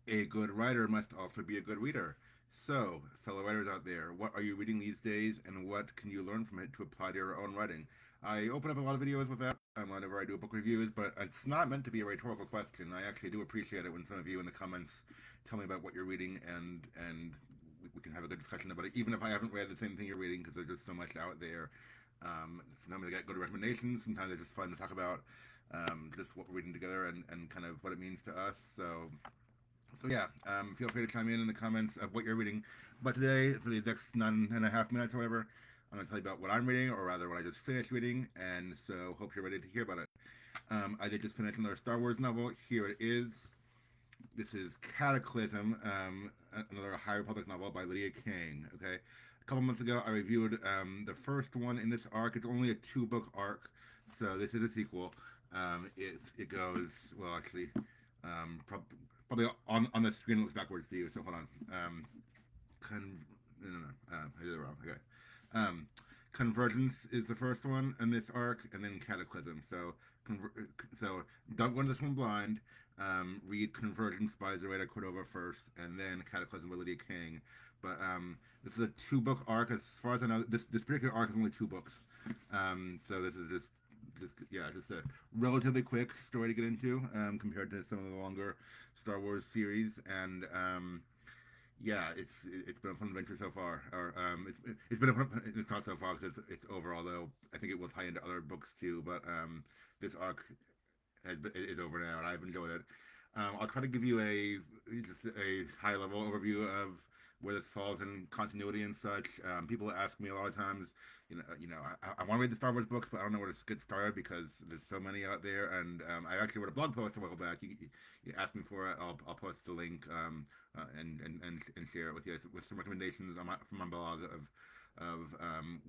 A good writer must also be a good reader. So, fellow writers out there, what are you reading these days and what can you learn from it to apply to your own writing? I open up a lot of videos with that whenever I do book reviews, but it's not meant to be a rhetorical question. I actually do appreciate it when some of you in the comments tell me about what you're reading and we can have a good discussion about it, even if I haven't read the same thing you're reading, because there's just so much out there. Sometimes I get good recommendations, sometimes it's just fun to talk about just what we're reading together and kind of what it means to us. So yeah, feel free to chime in the comments of what you're reading. But today, for these next 9.5 minutes or whatever, I'm going to tell you about what I'm reading, or rather, what I just finished reading. And so, hope you're ready to hear about it. I did just finish another Star Wars novel. Here it is. This is Cataclysm, another High Republic novel by Lydia Kang. Okay, a couple months ago, I reviewed the first one in this arc. It's only a two-book arc, so this is a sequel. It goes well, actually. Probably on the screen it looks backwards to you. So hold on. No, no, no. I did it wrong. Okay. Um, Convergence is the first one in this arc, and then Cataclysm. So don't go into this one blind. Read Convergence by Zoraida Cordova first, and then Cataclysm by Lydia Kang. But this is a two-book arc. As far as I know, this particular arc is only two books. So this is just a relatively quick story to get into compared to some of the longer Star Wars series, and yeah, it's been a fun adventure so far. Or it's been a fun, it's not so far because it's over. Although I think it will tie into other books too. But this arc is over now, and I've enjoyed it. I'll try to give you just a high level overview of where this falls in continuity and such. People ask me a lot of times, I want to read the Star Wars books, but I don't know where to get started because there's so many out there. And I actually wrote a blog post a while back. You asked me for it. I'll post the link and share it with you with some recommendations from my blog of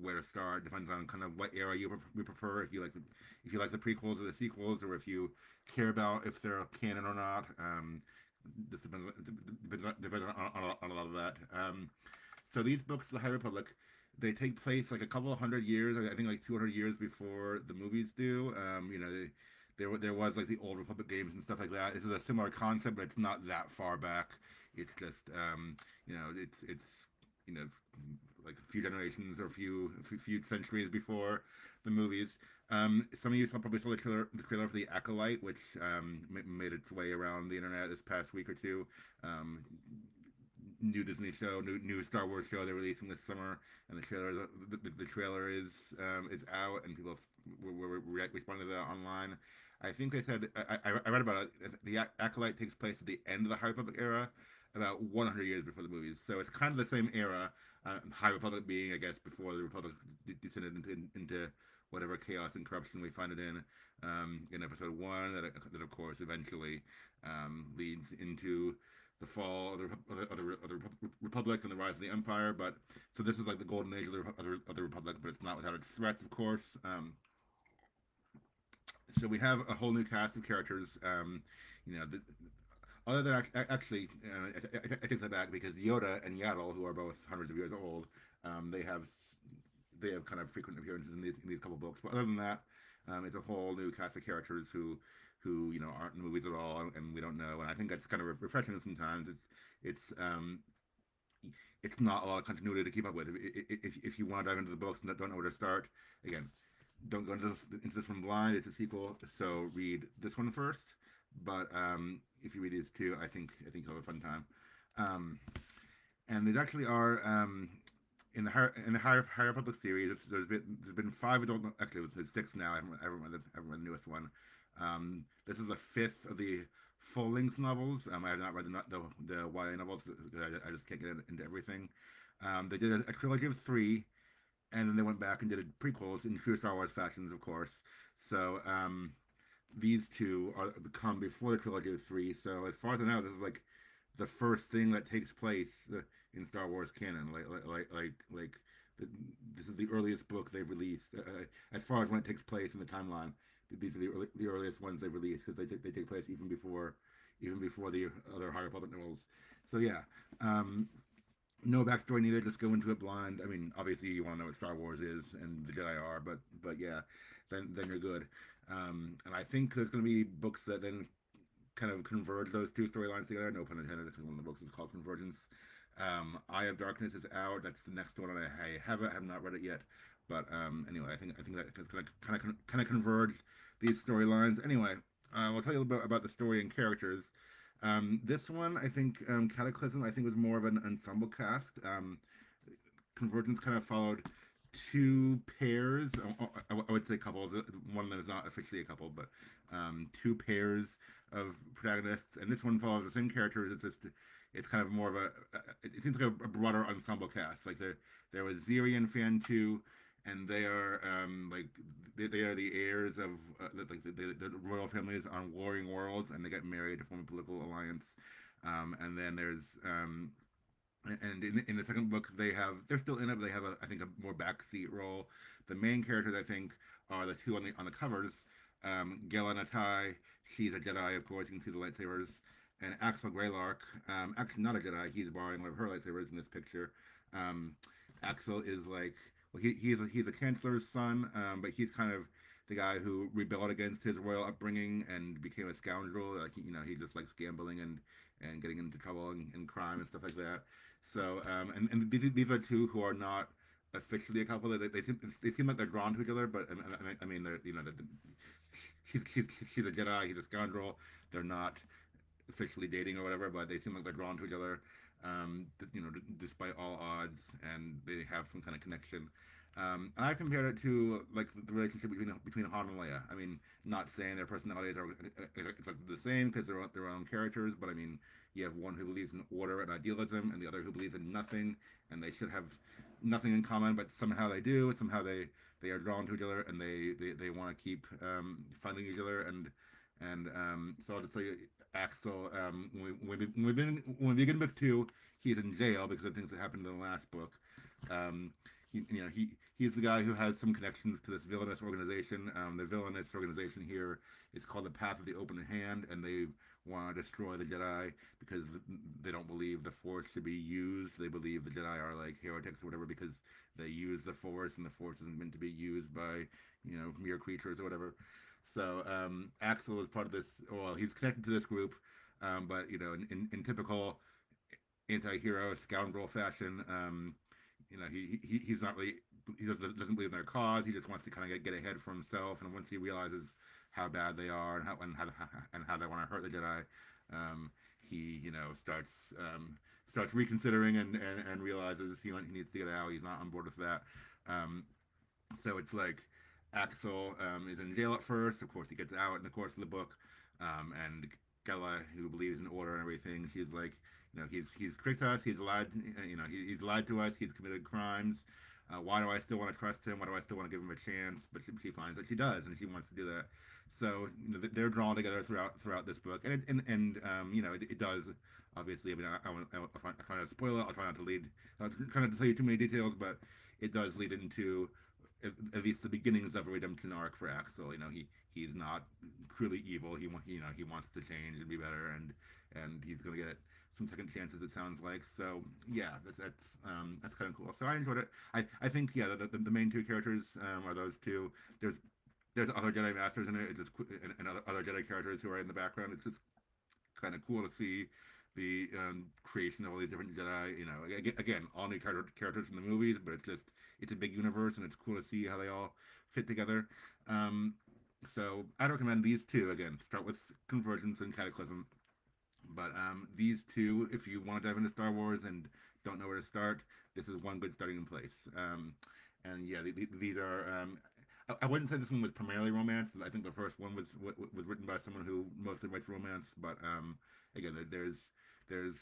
where to start. Depends on kind of what era you prefer. If you like the prequels or the sequels, or if you care about if they're canon or not. This depends on a lot of that. So these books, The High Republic, they take place like a couple of hundred years. I think like 200 years before the movies do. There was like the old Republic games and stuff like that. This is a similar concept, but it's not that far back. It's just it's you know like a few generations or a few centuries before the movies. Some of you probably saw the trailer for the Acolyte, which made its way around the internet this past week or two. Um, New Disney show, new Star Wars show they're releasing this summer, and the trailer is out, and people were responding to that online. I think they said I read about it. The Acolyte takes place at the end of the High Republic era, about 100 years before the movies. So it's kind of the same era. High Republic being, I guess, before the Republic descended into whatever chaos and corruption we find it in Episode One. That of course eventually leads into the fall of the Republic and the rise of the Empire. But so this is like the golden age of the Republic, but it's not without its threats, of course. So we have a whole new cast of characters. You know, other than actually, I take that back because Yoda and Yaddle, who are both hundreds of years old, um, they have they have kind of frequent appearances in these couple books. But other than that, it's a whole new cast of characters who aren't in the movies at all, and we don't know. And I think that's kind of refreshing sometimes. It's not a lot of continuity to keep up with. If you want to dive into the books and don't know where to start, again, don't go into this one blind. It's a sequel, so read this one first. But if you read these two, I think you'll have a fun time. Um, and there actually are in the High Republic series. There's been five adult. Actually, there's six now. I haven't read the newest one. This is the fifth of the full length novels. I have not read the YA novels because I just can't get into everything. They did a trilogy of three, and then they went back and did prequels in true Star Wars fashions, of course. So these two come before the trilogy of three. So as far as I know, this is like the first thing that takes place in Star Wars canon. Like the, this is the earliest book they've released as far as when it takes place in the timeline. These are the earliest ones they've released because they take place even before the other High Republic novels. So yeah, no backstory needed. Just go into it blind. I mean, obviously you want to know what Star Wars is and the Jedi are, but yeah, then you're good. And I think there's going to be books that then kind of converge those two storylines together. No pun intended, because one of the books is called Convergence. Eye of Darkness is out. That's the next one, and I have not read it yet. But anyway, I think that it's gonna kind of converge these storylines. Anyway, I'll tell you a little bit about the story and characters. This one, I think, Cataclysm, I think was more of an ensemble cast. Convergence kind of followed two pairs. I would say couples. One that is not officially a couple, but two pairs of protagonists. And this one follows the same characters. It's kind of more of it seems like a broader ensemble cast. Like there was Ziri and Fan two, and they are like they are the heirs of like the royal families on warring worlds, and they get married to form a political alliance. And then there's and in the second book they're still in it, but they have I think a more backseat role. The main characters I think are the two on the covers. Gela Natai, she's a Jedi, of course. You can see the lightsabers. And Axel Greylark, actually not a Jedi. He's borrowing one of her lightsabers in this picture. Axel is like, well, he's a chancellor's son, but he's kind of the guy who rebelled against his royal upbringing and became a scoundrel. Like he just likes gambling and getting into trouble and crime and stuff like that. So and these are two who are not officially a couple. They seem like they're drawn to each other, but I mean they're she's a Jedi, he's a scoundrel. They're not officially dating or whatever, but they seem like they're drawn to each other, despite all odds, and they have some kind of connection. And I compared it to like the relationship between Han and Leia. I mean, not saying their personalities are exactly the same because they're their own characters, but I mean, you have one who believes in order and idealism, and the other who believes in nothing, and they should have nothing in common, but somehow they do. Somehow they are drawn to each other, and they want to keep finding each other, and so I'll just tell you, Axel, when we begin book two, he's in jail because of things that happened in the last book. Um, he's the guy who has some connections to this villainous organization. The villainous organization here is called the Path of the Open Hand, and they want to destroy the Jedi because they don't believe the Force should be used. They believe the Jedi are like heretics or whatever because they use the Force, and the Force isn't meant to be used by mere creatures or whatever. So Axel is part of this. Well, he's connected to this group, but in typical anti-hero scoundrel fashion, he's not really doesn't believe in their cause. He just wants to kind of get ahead for himself. And once he realizes how bad they are and how they want to hurt the Jedi, he starts reconsidering and realizes he needs to get out. He's not on board with that. Um, so it's like Axel is in jail at first. Of course, he gets out in the course of the book, and Gela, who believes in order and everything, she's like, he's tricked us. He's lied. He's lied to us. He's committed crimes. Why do I still want to trust him? Why do I still want to give him a chance? But she finds that she does, and she wants to do that. So they're drawn together throughout this book, it does. Obviously, I mean, I try not to spoil it. I'll try not to try not to tell you too many details, but it does lead into at least the beginnings of a redemption arc for Axel. He's not truly evil. He wants to change and be better, and he's gonna get some second chances. It sounds like. So yeah, that's kind of cool. So I enjoyed it. I think yeah, the main two characters are those two. There's other Jedi Masters in it. It's just and other Jedi characters who are in the background. It's just kind of cool to see the creation of all these different Jedi. Again, all new characters from the movies, but it's a big universe, and it's cool to see how they all fit together. So I'd recommend these two again. Start with Convergence and Cataclysm, but these two, if you want to dive into Star Wars and don't know where to start, this is one good starting place. And yeah, these are. I wouldn't say this one was primarily romance. I think the first one was written by someone who mostly writes romance. But again, there's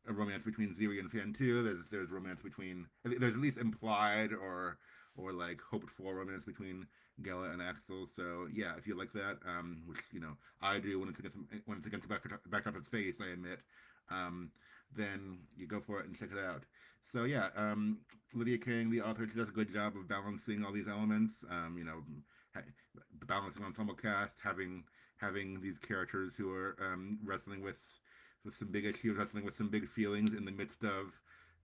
a romance between Ziri and Fan Two. There's romance between there's at least implied or like hoped for romance between Gela and Axel. So yeah, if you like that, which I do when it's against the backdrop of space, I admit, then you go for it and check it out. So yeah, Lydia Kang, the author, she does a good job of balancing all these elements. Ha- Balancing ensemble cast, having these characters who are wrestling with some big issues, wrestling with some big feelings in the midst of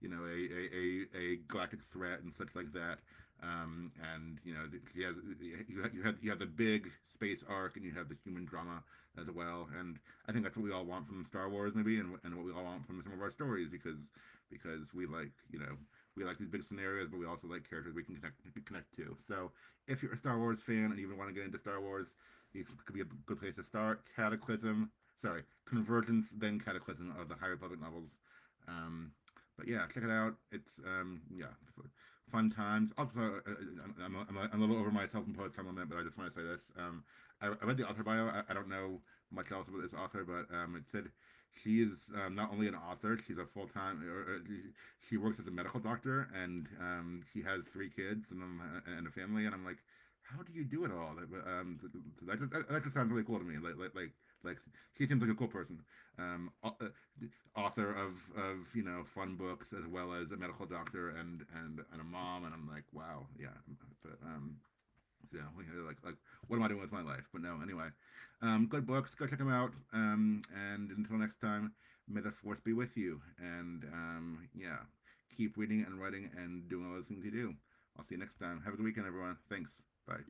a galactic threat and such like that. And you have you have the big space arc, and you have the human drama as well. And I think that's what we all want from Star Wars, maybe, and what we all want from some of our stories, because we like we like these big scenarios, but we also like characters we can connect to. So if you're a Star Wars fan and you even want to get into Star Wars, it could be a good place to start. Convergence, then Cataclysm are the High Republic novels. Um, but yeah, check it out. It's yeah, fun times. Also, I'm a little over my self-imposed compliment, but I just want to say this. I read the author bio. I don't know much else about this author, but it said she is not only an author, she's a full time. She works as a medical doctor, and she has 3 kids and a family. And I'm like, how do you do it all? That just sounds really cool to me. Like she seems like a cool person. Author of fun books, as well as a medical doctor and a mom. And I'm like, wow, yeah. But yeah, like what am I doing with my life? But no, anyway, good books. Go check them out. And until next time, may the force be with you. And yeah, keep reading and writing and doing all those things you do. I'll see you next time. Have a good weekend, everyone. Thanks. Bye.